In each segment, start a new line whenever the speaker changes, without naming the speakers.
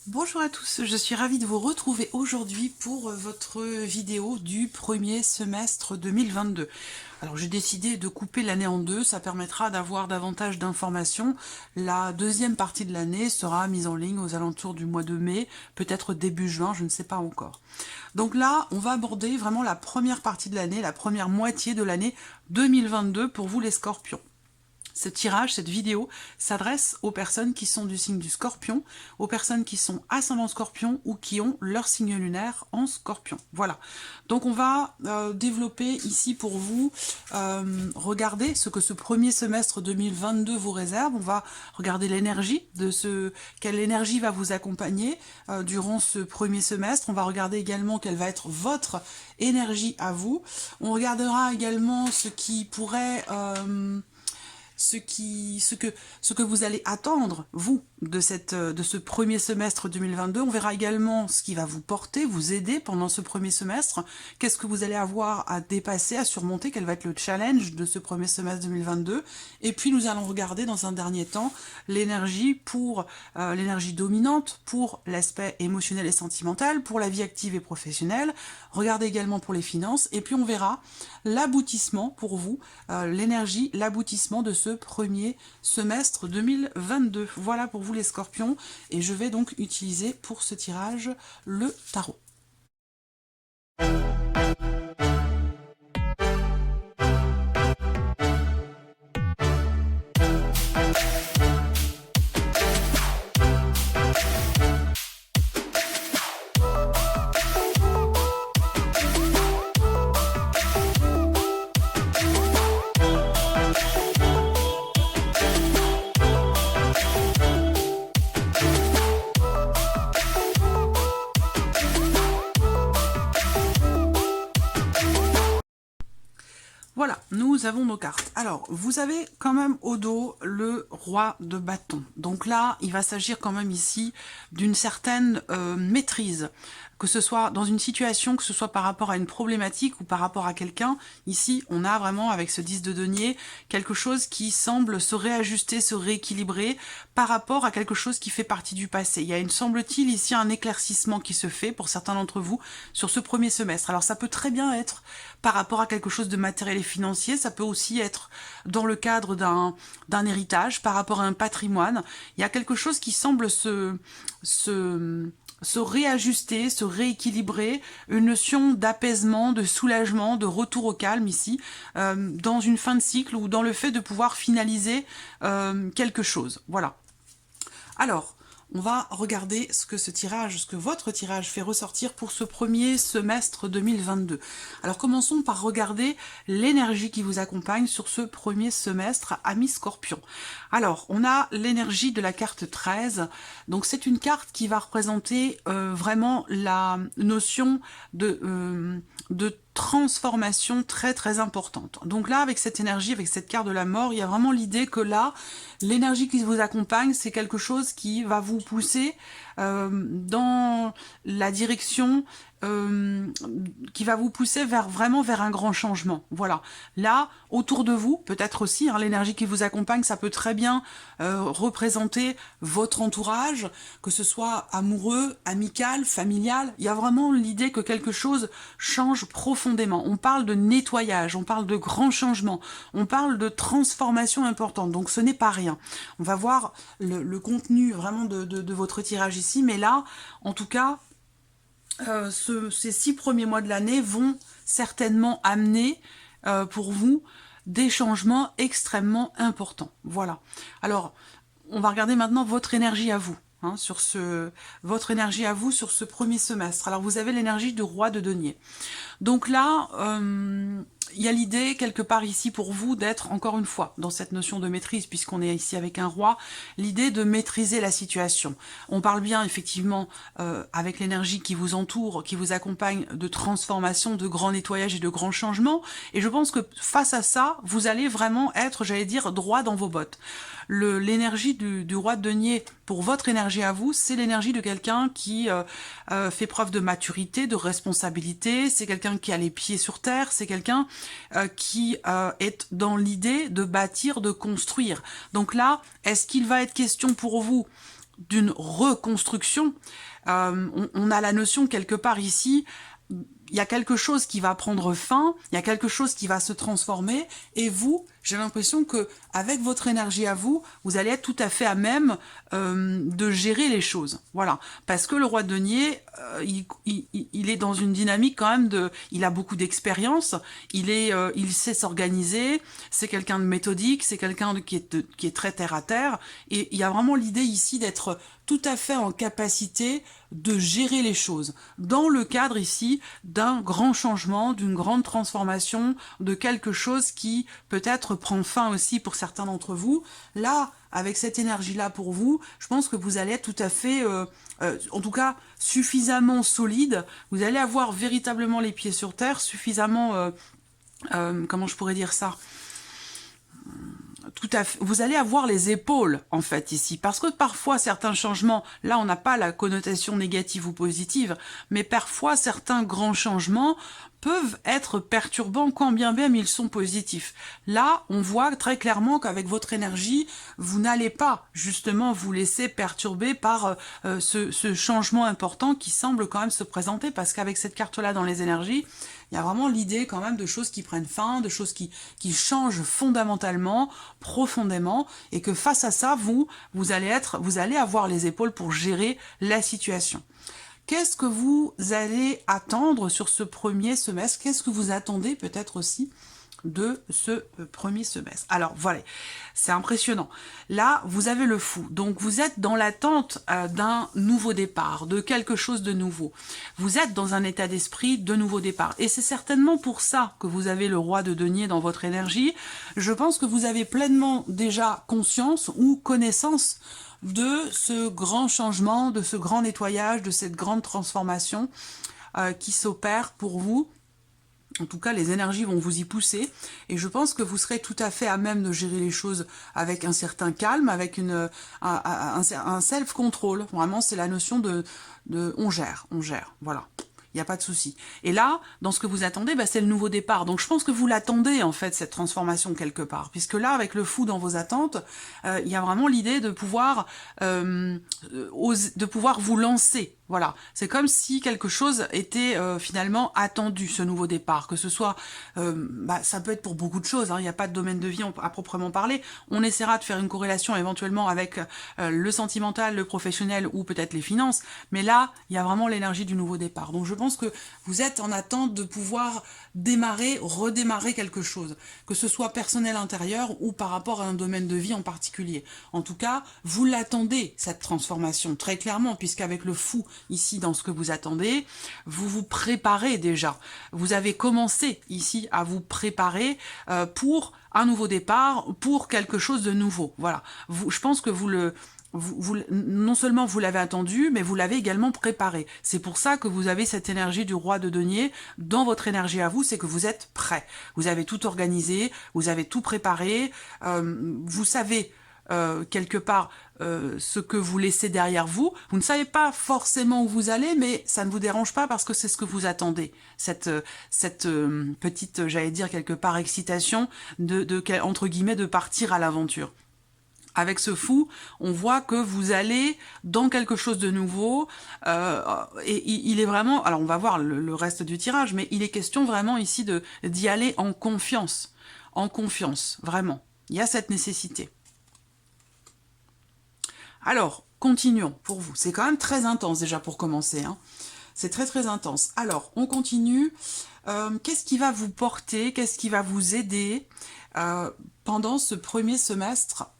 Bonjour à tous, je suis ravie de vous retrouver aujourd'hui pour votre vidéo du premier semestre 2022. Alors j'ai décidé de couper l'année en deux, ça permettra d'avoir davantage d'informations. La deuxième partie de l'année sera mise en ligne aux alentours du mois de mai, peut-être début juin, je ne sais pas encore. Donc là, on va aborder vraiment la première partie de l'année, la première moitié de l'année 2022 pour vous les Scorpions. Ce tirage, cette vidéo, s'adresse aux personnes qui sont du signe du Scorpion, aux personnes qui sont ascendant Scorpion ou qui ont leur signe lunaire en Scorpion. Voilà. Donc on va développer ici pour vous, regarder ce que ce premier semestre 2022 vous réserve. On va regarder l'énergie quelle énergie va vous accompagner durant ce premier semestre. On va regarder également quelle va être votre énergie à vous. On regardera également ce qui pourrait ce que vous allez attendre, vous, de ce premier semestre 2022. On verra également ce qui va vous porter, vous aider pendant ce premier semestre. Qu'est-ce que vous allez avoir à dépasser, à surmonter, quel va être le challenge de ce premier semestre 2022. Et puis nous allons regarder dans un dernier temps l'énergie pour l'énergie dominante, pour l'aspect émotionnel et sentimental, pour la vie active et professionnelle. Regardez également pour les finances. Et puis on verra l'aboutissement pour vous, l'énergie, l'aboutissement de ce premier semestre 2022. Voilà pour vous les Scorpions, et je vais donc utiliser pour ce tirage le tarot. Voilà, nous avons nos cartes. Alors, vous avez quand même au dos le roi de bâton. Donc là, il va s'agir quand même ici d'une certaine maîtrise, que ce soit dans une situation, que ce soit par rapport à une problématique ou par rapport à quelqu'un. Ici, on a vraiment, avec ce 10 de denier, quelque chose qui semble se réajuster, se rééquilibrer par rapport à quelque chose qui fait partie du passé. Il y a, semble-t-il, ici un éclaircissement qui se fait pour certains d'entre vous sur ce premier semestre. Alors ça peut très bien être par rapport à quelque chose de matériel et financier, ça peut aussi être dans le cadre d'un héritage, par rapport à un patrimoine. Il y a quelque chose qui semble se réajuster, se rééquilibrer, une notion d'apaisement, de soulagement, de retour au calme ici, dans une fin de cycle ou dans le fait de pouvoir finaliser quelque chose. Voilà. Alors, on va regarder ce que votre tirage fait ressortir pour ce premier semestre 2022. Alors commençons par regarder l'énergie qui vous accompagne sur ce premier semestre, amis Scorpion. Alors, on a l'énergie de la carte 13, donc c'est une carte qui va représenter vraiment la notion de transformation très très importante. Donc là, avec cette énergie, avec cette carte de la mort, il y a vraiment l'idée que là, l'énergie qui vous accompagne, c'est quelque chose qui va vous pousser dans la direction qui va vous pousser vraiment vers un grand changement. Voilà. Là, autour de vous, peut-être aussi, l'énergie qui vous accompagne, ça peut très bien représenter votre entourage, que ce soit amoureux, amical, familial. Il y a vraiment l'idée que quelque chose change profondément. On parle de nettoyage, on parle de grands changements, on parle de transformation importante. Donc ce n'est pas rien. On va voir le contenu vraiment de votre tirage ici, mais là, en tout cas, ces 6 premiers mois de l'année vont certainement amener pour vous des changements extrêmement importants. Voilà. Alors, on va regarder maintenant votre énergie à vous. Votre énergie à vous sur ce premier semestre. Alors, vous avez l'énergie de roi de denier. Donc là, il y a l'idée, quelque part ici pour vous, d'être, encore une fois, dans cette notion de maîtrise, puisqu'on est ici avec un roi, l'idée de maîtriser la situation. On parle bien, effectivement, avec l'énergie qui vous entoure, qui vous accompagne, de transformation, de grand nettoyage et de grands changements, et je pense que face à ça, vous allez vraiment être, j'allais dire, droit dans vos bottes. L'énergie du roi de denier, pour votre énergie à vous, c'est l'énergie de quelqu'un qui fait preuve de maturité, de responsabilité, c'est quelqu'un qui a les pieds sur terre, c'est quelqu'un qui est dans l'idée de bâtir, de construire. Donc là, est-ce qu'il va être question pour vous d'une reconstruction. On a la notion quelque part ici, il y a quelque chose qui va prendre fin, il y a quelque chose qui va se transformer, et vous, j'ai l'impression que avec votre énergie à vous, vous allez être tout à fait à même de gérer les choses. Voilà, parce que le roi de denier, il est dans une dynamique quand même de, il a beaucoup d'expérience, il sait s'organiser, c'est quelqu'un de méthodique, c'est quelqu'un qui est très terre à terre, et il y a vraiment l'idée ici d'être tout à fait en capacité de gérer les choses, dans le cadre ici d'un grand changement, d'une grande transformation, de quelque chose qui peut-être prend fin aussi pour certains d'entre vous. Là, avec cette énergie-là pour vous, je pense que vous allez être tout à fait, en tout cas, suffisamment solide, vous allez avoir véritablement les pieds sur terre, suffisamment, comment je pourrais dire ça, tout à fait, vous allez avoir les épaules en fait ici, parce que parfois certains changements, là on n'a pas la connotation négative ou positive, mais parfois certains grands changements peuvent être perturbants quand bien même ils sont positifs. Là, on voit très clairement qu'avec votre énergie, vous n'allez pas justement vous laisser perturber par ce changement important qui semble quand même se présenter, parce qu'avec cette carte-là dans les énergies, il y a vraiment l'idée quand même de choses qui prennent fin, de choses qui changent fondamentalement, profondément, et que face à ça, vous allez avoir les épaules pour gérer la situation. Qu'est-ce que vous allez attendre sur ce premier semestre? Qu'est-ce que vous attendez peut-être aussi de ce premier semestre? Alors voilà, c'est impressionnant. Là, vous avez le fou. Donc vous êtes dans l'attente d'un nouveau départ, de quelque chose de nouveau. Vous êtes dans un état d'esprit de nouveau départ. Et c'est certainement pour ça que vous avez le roi de denier dans votre énergie. Je pense que vous avez pleinement déjà conscience ou connaissance de ce grand changement, de ce grand nettoyage, de cette grande transformation qui s'opère pour vous. En tout cas, les énergies vont vous y pousser, et je pense que vous serez tout à fait à même de gérer les choses avec un certain calme, avec un self-control. Vraiment, c'est la notion de on gère, voilà. Il n'y a pas de souci. Et là, dans ce que vous attendez, bah, c'est le nouveau départ. Donc je pense que vous l'attendez, en fait, cette transformation quelque part. Puisque là, avec le fou dans vos attentes, il y a vraiment l'idée de pouvoir vous lancer. Voilà, c'est comme si quelque chose était finalement attendu, ce nouveau départ, que ce soit, ça peut être pour beaucoup de choses, hein, il n'y a pas de domaine de vie à proprement parler, on essaiera de faire une corrélation éventuellement avec le sentimental, le professionnel ou peut-être les finances, mais là, il y a vraiment l'énergie du nouveau départ. Donc je pense que vous êtes en attente de pouvoir redémarrer quelque chose, que ce soit personnel intérieur ou par rapport à un domaine de vie en particulier. En tout cas, vous l'attendez, cette transformation, très clairement, puisqu'avec le fou, ici, dans ce que vous attendez, vous vous préparez déjà. Vous avez commencé ici à vous préparer pour un nouveau départ, pour quelque chose de nouveau. Voilà. Je pense que non seulement vous l'avez attendu, mais vous l'avez également préparé. C'est pour ça que vous avez cette énergie du roi de denier dans votre énergie à vous, c'est que vous êtes prêt. Vous avez tout organisé, vous avez tout préparé, vous savez quelque part ce que vous laissez derrière vous. Vous ne savez pas forcément où vous allez, mais ça ne vous dérange pas parce que c'est ce que vous attendez. Cette petite, j'allais dire quelque part, excitation entre guillemets, de partir à l'aventure. Avec ce fou, on voit que vous allez dans quelque chose de nouveau, et il est vraiment, alors on va voir le reste du tirage, mais il est question vraiment ici d'y aller en confiance, vraiment. Il y a cette nécessité. Alors, continuons pour vous. C'est quand même très intense déjà pour commencer, hein. C'est très très intense. Alors, on continue. Qu'est-ce qui va vous porter, qu'est-ce qui va vous aider pendant ce premier semestre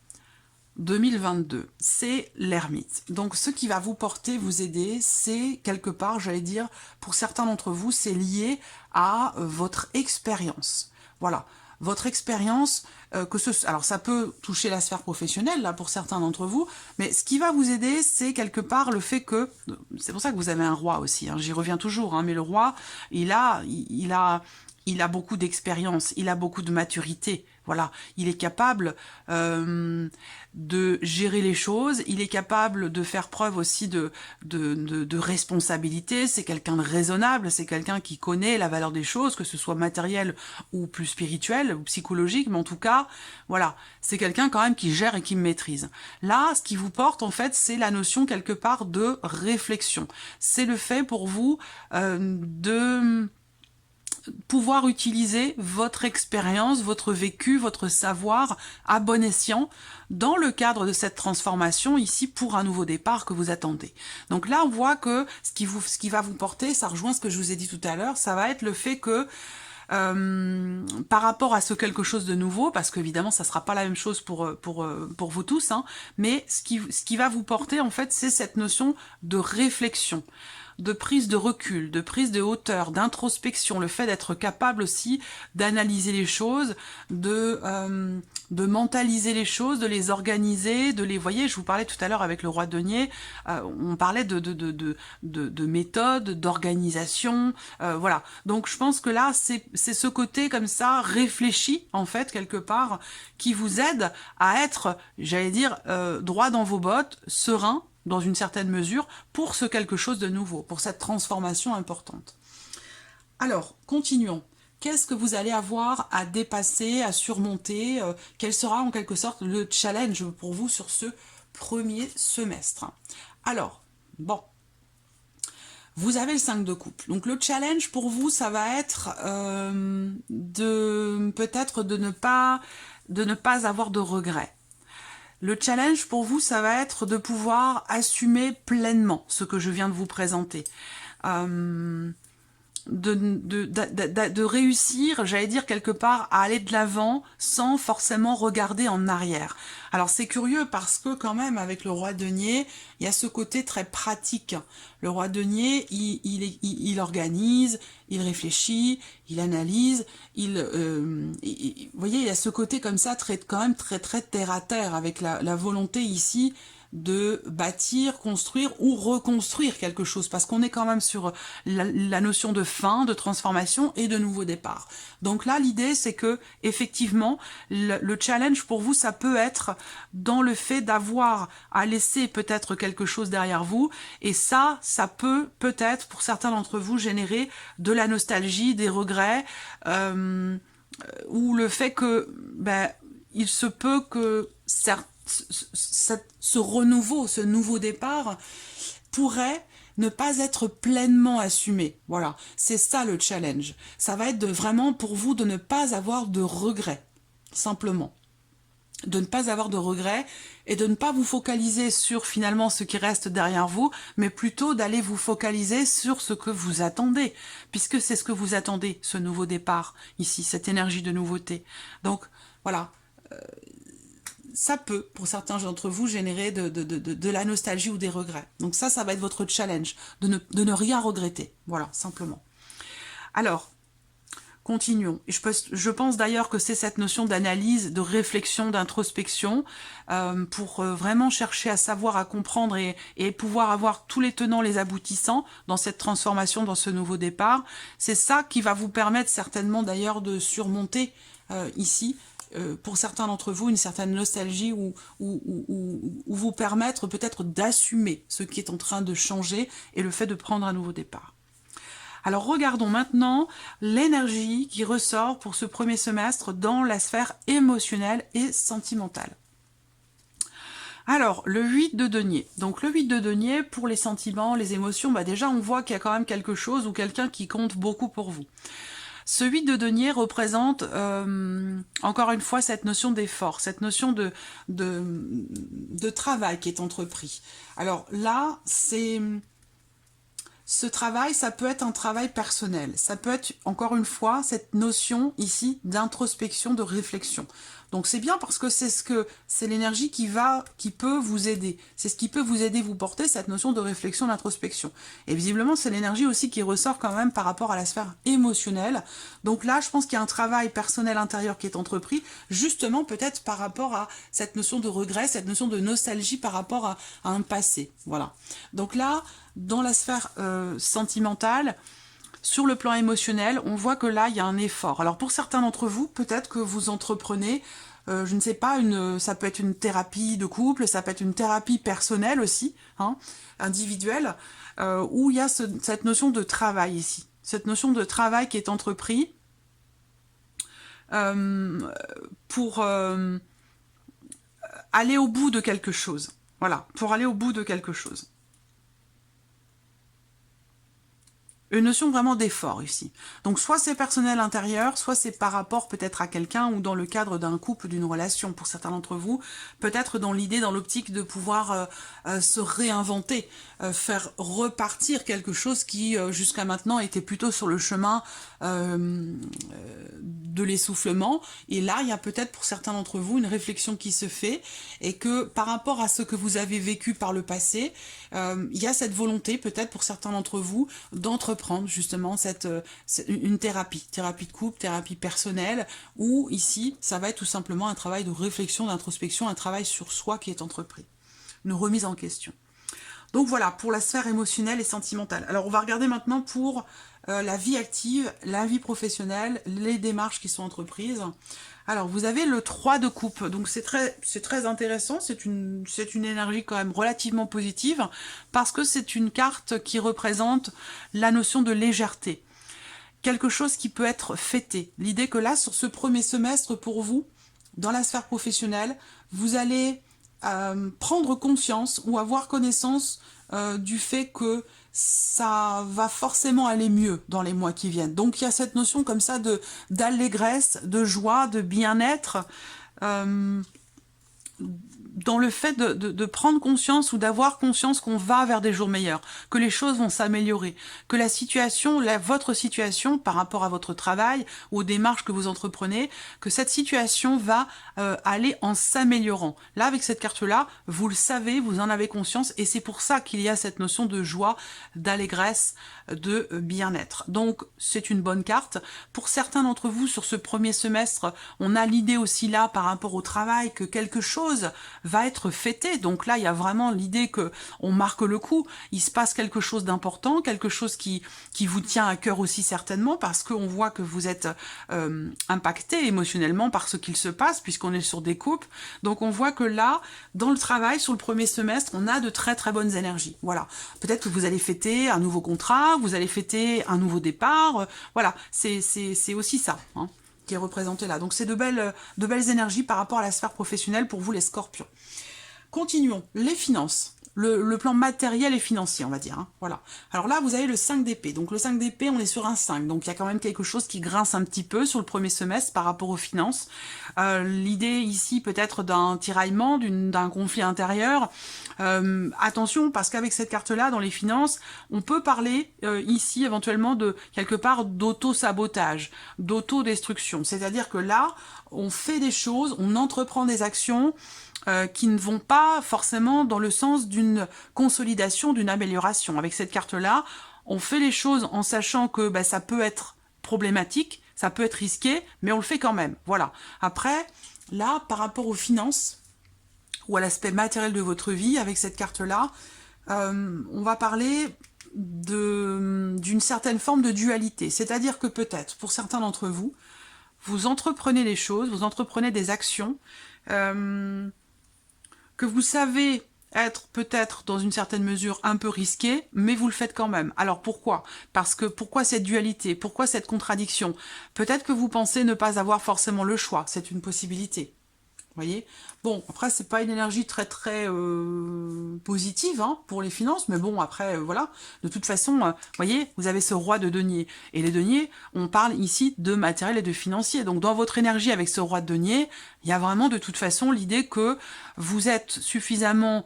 2022, c'est l'ermite. Donc ce qui va vous porter, vous aider, c'est quelque part, j'allais dire, pour certains d'entre vous, c'est lié à votre expérience. Voilà, votre expérience, alors ça peut toucher la sphère professionnelle, là, pour certains d'entre vous, mais ce qui va vous aider, c'est quelque part le fait que, c'est pour ça que vous avez un roi aussi, hein, j'y reviens toujours, hein, mais le roi, il a beaucoup d'expérience, il a beaucoup de maturité. Voilà, il est capable de gérer les choses, il est capable de faire preuve aussi de responsabilité, c'est quelqu'un de raisonnable, c'est quelqu'un qui connaît la valeur des choses, que ce soit matériel ou plus spirituel ou psychologique, mais en tout cas, voilà, c'est quelqu'un quand même qui gère et qui maîtrise. Là, ce qui vous porte, en fait, c'est la notion quelque part de réflexion. C'est le fait pour vous de pouvoir utiliser votre expérience, votre vécu, votre savoir à bon escient dans le cadre de cette transformation ici pour un nouveau départ que vous attendez. Donc là, on voit que ce qui va vous porter, ça rejoint ce que je vous ai dit tout à l'heure, ça va être le fait que par rapport à ce quelque chose de nouveau, parce qu'évidemment ça sera pas la même chose pour vous tous, hein, mais ce qui va vous porter en fait, c'est cette notion de réflexion, de prise de recul, de prise de hauteur, d'introspection, le fait d'être capable aussi d'analyser les choses, de mentaliser les choses, de les organiser, de les... Vous voyez, je vous parlais tout à l'heure avec le roi denier, on parlait de méthode, d'organisation, voilà. Donc je pense que là, c'est ce côté comme ça, réfléchi, en fait, quelque part, qui vous aide à être, j'allais dire, droit dans vos bottes, serein, dans une certaine mesure, pour ce quelque chose de nouveau, pour cette transformation importante. Alors, continuons. Qu'est-ce que vous allez avoir à dépasser, à surmonter? Quel sera en quelque sorte le challenge pour vous sur ce premier semestre? Alors, bon, vous avez le 5 de coupe. Donc le challenge pour vous, ça va être peut-être de ne pas avoir de regrets. Le challenge pour vous, ça va être de pouvoir assumer pleinement ce que je viens de vous présenter. De réussir, j'allais dire quelque part, à aller de l'avant sans forcément regarder en arrière. Alors c'est curieux parce que quand même avec le roi denier, il y a ce côté très pratique. Le roi denier, il organise, il réfléchit, il analyse, vous voyez, il y a ce côté comme ça quand même très terre à terre avec la volonté ici de bâtir, construire ou reconstruire quelque chose, parce qu'on est quand même sur la notion de fin, de transformation et de nouveau départ. Donc là, l'idée, c'est que effectivement, le challenge pour vous, ça peut être dans le fait d'avoir à laisser peut-être quelque chose derrière vous, et ça peut peut-être, pour certains d'entre vous, générer de la nostalgie, des regrets, ou le fait que, il se peut que ce renouveau, ce nouveau départ pourrait ne pas être pleinement assumé. Voilà, c'est ça le challenge. Ça va être vraiment pour vous de ne pas avoir de regrets, simplement. De ne pas avoir de regrets et de ne pas vous focaliser sur finalement ce qui reste derrière vous, mais plutôt d'aller vous focaliser sur ce que vous attendez, puisque c'est ce que vous attendez, ce nouveau départ, ici, cette énergie de nouveauté. Donc, voilà. Ça peut, pour certains d'entre vous, générer de la nostalgie ou des regrets. Donc ça va être votre challenge, de ne rien regretter. Voilà, simplement. Alors, continuons. Je pense d'ailleurs que c'est cette notion d'analyse, de réflexion, d'introspection, pour vraiment chercher à savoir, à comprendre et pouvoir avoir tous les tenants, les aboutissants dans cette transformation, dans ce nouveau départ. C'est ça qui va vous permettre certainement d'ailleurs de surmonter ici, pour certains d'entre vous, une certaine nostalgie ou vous permettre peut-être d'assumer ce qui est en train de changer et le fait de prendre un nouveau départ. Alors regardons maintenant l'énergie qui ressort pour ce premier semestre dans la sphère émotionnelle et sentimentale. Alors, le 8 de denier. Donc le 8 de denier, pour les sentiments, les émotions, déjà on voit qu'il y a quand même quelque chose ou quelqu'un qui compte beaucoup pour vous. Ce 8 de denier représente, encore une fois, cette notion d'effort, cette notion de travail qui est entrepris. Alors là, ce travail, ça peut être un travail personnel. Ça peut être, encore une fois, cette notion ici d'introspection, de réflexion. Donc c'est bien parce que c'est l'énergie qui peut vous aider. C'est ce qui peut vous aider, vous porter cette notion de réflexion, d'introspection. Et visiblement, c'est l'énergie aussi qui ressort quand même par rapport à la sphère émotionnelle. Donc là, je pense qu'il y a un travail personnel intérieur qui est entrepris, justement peut-être par rapport à cette notion de regret, cette notion de nostalgie par rapport à un passé. Voilà. Donc là, dans la sphère sentimentale, sur le plan émotionnel, on voit que là, il y a un effort. Alors pour certains d'entre vous, peut-être que vous entreprenez, je ne sais pas, ça peut être une thérapie de couple, ça peut être une thérapie personnelle aussi, hein, individuelle, où il y a cette notion de travail ici. Cette notion de travail qui est entrepris pour aller au bout de quelque chose. Voilà, pour aller au bout de quelque chose. Une notion vraiment d'effort ici. Donc soit c'est personnel intérieur, soit c'est par rapport peut-être à quelqu'un ou dans le cadre d'un couple, d'une relation pour certains d'entre vous, peut-être dans l'idée, dans l'optique de pouvoir se réinventer, faire repartir quelque chose qui jusqu'à maintenant était plutôt sur le chemin de l'essoufflement. Et là, il y a peut-être pour certains d'entre vous une réflexion qui se fait et que par rapport à ce que vous avez vécu par le passé, il y a cette volonté peut-être pour certains d'entre vous d'entreprendre justement une thérapie de couple, thérapie personnelle, où ici, ça va être tout simplement un travail de réflexion, d'introspection, un travail sur soi qui est entrepris, une remise en question. Donc voilà, pour la sphère émotionnelle et sentimentale. Alors on va regarder maintenant pour la vie active, la vie professionnelle, les démarches qui sont entreprises. Alors vous avez le 3 de coupe, donc c'est très intéressant, c'est une énergie quand même relativement positive, parce que c'est une carte qui représente la notion de légèreté. Quelque chose qui peut être fêté. L'idée que là, sur ce premier semestre pour vous, dans la sphère professionnelle, vous allez prendre conscience ou avoir connaissance du fait que ça va forcément aller mieux dans les mois qui viennent. Donc il y a cette notion comme ça d'allégresse, de joie, de bien-être, dans le fait de prendre conscience ou d'avoir conscience qu'on va vers des jours meilleurs, que les choses vont s'améliorer, que la situation, votre situation par rapport à votre travail, aux démarches que vous entreprenez, que cette situation va aller en s'améliorant. Là, avec cette carte-là, vous le savez, vous en avez conscience, et c'est pour ça qu'il y a cette notion de joie, d'allégresse, de bien-être. Donc, c'est une bonne carte. Pour certains d'entre vous, sur ce premier semestre, on a l'idée aussi là, par rapport au travail, que quelque chose va être fêté. Donc là, il y a vraiment l'idée que on marque le coup. Il se passe quelque chose d'important, quelque chose qui vous tient à cœur aussi certainement, parce qu'on voit que vous êtes impacté émotionnellement par ce qu'il se passe, puisqu'on est sur des coupes. Donc on voit que là, dans le travail, sur le premier semestre, on a de très très bonnes énergies. Voilà. Peut-être que vous allez fêter un nouveau contrat, vous allez fêter un nouveau départ. Voilà, c'est aussi ça, hein, qui est représenté là. Donc c'est de belles énergies par rapport à la sphère professionnelle pour vous les scorpions. Continuons, les finances. Le plan matériel et financier, on va dire. Hein. Voilà. Alors là, vous avez le 5 d'épée. Donc le 5 d'épée, on est sur un 5. Donc il y a quand même quelque chose qui grince un petit peu sur le premier semestre par rapport aux finances. L'idée ici peut-être d'un tiraillement, d'un conflit intérieur. Attention, parce qu'avec cette carte-là, dans les finances, on peut parler ici éventuellement de quelque part d'auto-sabotage, d'auto-destruction. C'est-à-dire que là, on fait des choses, on entreprend des actions qui ne vont pas forcément dans le sens d'une consolidation, d'une amélioration. Avec cette carte-là, on fait les choses en sachant que ça peut être problématique, ça peut être risqué, mais on le fait quand même. Voilà. Après, là, par rapport aux finances ou à l'aspect matériel de votre vie, avec cette carte-là, on va parler d'une certaine forme de dualité. C'est-à-dire que peut-être, pour certains d'entre vous, vous entreprenez les choses, vous entreprenez des actions que vous savez être peut-être dans une certaine mesure un peu risqué, mais vous le faites quand même. Alors pourquoi? Parce que pourquoi cette dualité? Pourquoi cette contradiction? Peut-être que vous pensez ne pas avoir forcément le choix, c'est une possibilité. Vous voyez? Bon, après, c'est pas une énergie très positive hein, pour les finances, mais bon, après, voilà. De toute façon, vous voyez, vous avez ce roi de denier. Et les deniers, on parle ici de matériel et de financier. Donc, dans votre énergie avec ce roi de denier, il y a vraiment de toute façon l'idée que vous êtes suffisamment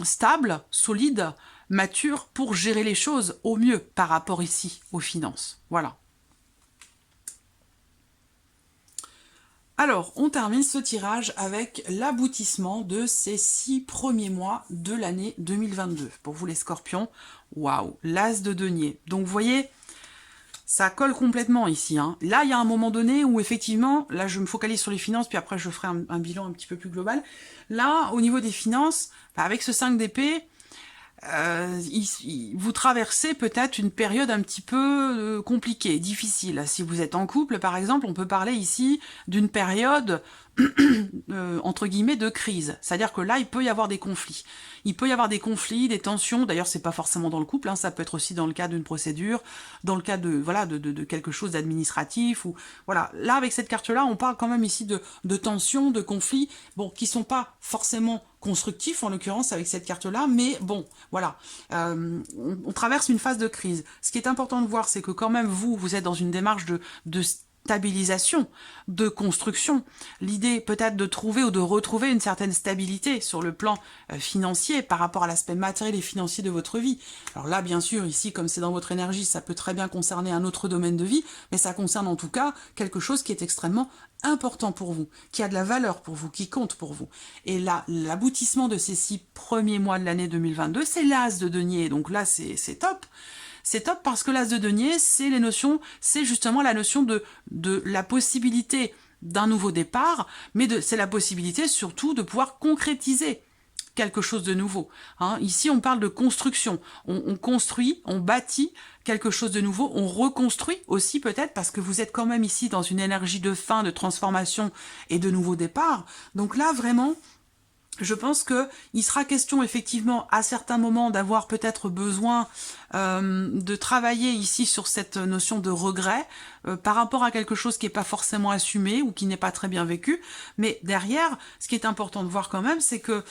stable, solide, mature pour gérer les choses au mieux par rapport ici aux finances. Voilà. Alors, on termine ce tirage avec l'aboutissement de ces 6 premiers mois de l'année 2022. Pour vous les scorpions, waouh, l'as de denier. Donc vous voyez, ça colle complètement ici. Hein. Là, il y a un moment donné où effectivement, là je me focalise sur les finances, puis après je ferai un bilan un petit peu plus global. Là, au niveau des finances, avec ce 5 d'épée, vous traversez peut-être une période un petit peu compliquée, difficile. Si vous êtes en couple, par exemple, on peut parler ici d'une période entre guillemets de crise. C'est-à-dire que là, il peut y avoir des conflits. Il peut y avoir des conflits, des tensions. D'ailleurs, c'est pas forcément dans le couple, hein, ça peut être aussi dans le cas d'une procédure, dans le cas de voilà de quelque chose d'administratif ou voilà. Là, avec cette carte-là, on parle quand même ici de tensions, de conflits, bon, qui sont pas forcément constructifs en l'occurrence avec cette carte-là, mais bon, voilà, on traverse une phase de crise. Ce qui est important de voir, c'est que quand même vous êtes dans une démarche de stabilisation, de construction. L'idée peut-être de trouver ou de retrouver une certaine stabilité sur le plan financier par rapport à l'aspect matériel et financier de votre vie. Alors là, bien sûr, ici, comme c'est dans votre énergie, ça peut très bien concerner un autre domaine de vie, mais ça concerne en tout cas quelque chose qui est extrêmement important pour vous, qui a de la valeur pour vous, qui compte pour vous. Et là, l'aboutissement de ces 6 premiers mois de l'année 2022, c'est l'as de denier. Donc là, c'est top. C'est top parce que l'as de denier, c'est les notions, c'est justement la notion de la possibilité d'un nouveau départ, mais c'est la possibilité surtout de pouvoir concrétiser quelque chose de nouveau. Hein. Ici, on parle de construction. On construit, on bâtit quelque chose de nouveau, on reconstruit aussi peut-être, parce que vous êtes quand même ici dans une énergie de fin, de transformation et de nouveau départ. Donc là, vraiment, je pense que il sera question effectivement à certains moments d'avoir peut-être besoin de travailler ici sur cette notion de regret par rapport à quelque chose qui n'est pas forcément assumé ou qui n'est pas très bien vécu. Mais derrière, ce qui est important de voir quand même, c'est que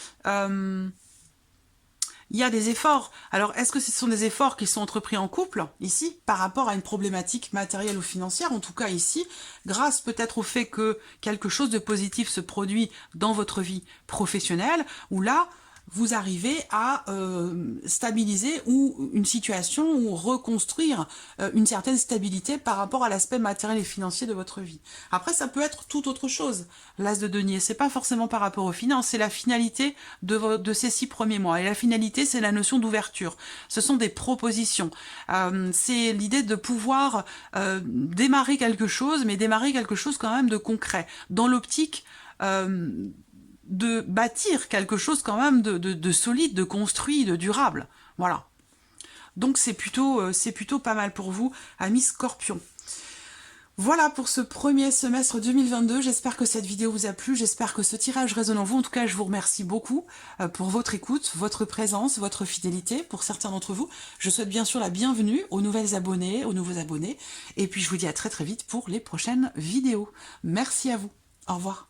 il y a des efforts. Alors, est-ce que ce sont des efforts qui sont entrepris en couple, ici, par rapport à une problématique matérielle ou financière? En tout cas, ici, grâce peut-être au fait que quelque chose de positif se produit dans votre vie professionnelle, où là, vous arrivez à stabiliser ou une situation ou reconstruire une certaine stabilité par rapport à l'aspect matériel et financier de votre vie. Après, ça peut être tout autre chose. L'as de denier, c'est pas forcément par rapport aux finances, c'est la finalité de ces 6 premiers mois. Et la finalité, c'est la notion d'ouverture. Ce sont des propositions. C'est l'idée de pouvoir démarrer quelque chose, mais démarrer quelque chose quand même de concret, dans l'optique de bâtir quelque chose quand même de solide, de construit, de durable. Voilà. Donc c'est plutôt pas mal pour vous, amis Scorpion. Voilà pour ce premier semestre 2022, j'espère que cette vidéo vous a plu, j'espère que ce tirage résonne en vous. En tout cas, je vous remercie beaucoup pour votre écoute, votre présence, votre fidélité pour certains d'entre vous. Je souhaite bien sûr la bienvenue aux nouvelles abonnés, aux nouveaux abonnés. Et puis je vous dis à très très vite pour les prochaines vidéos. Merci à vous. Au revoir.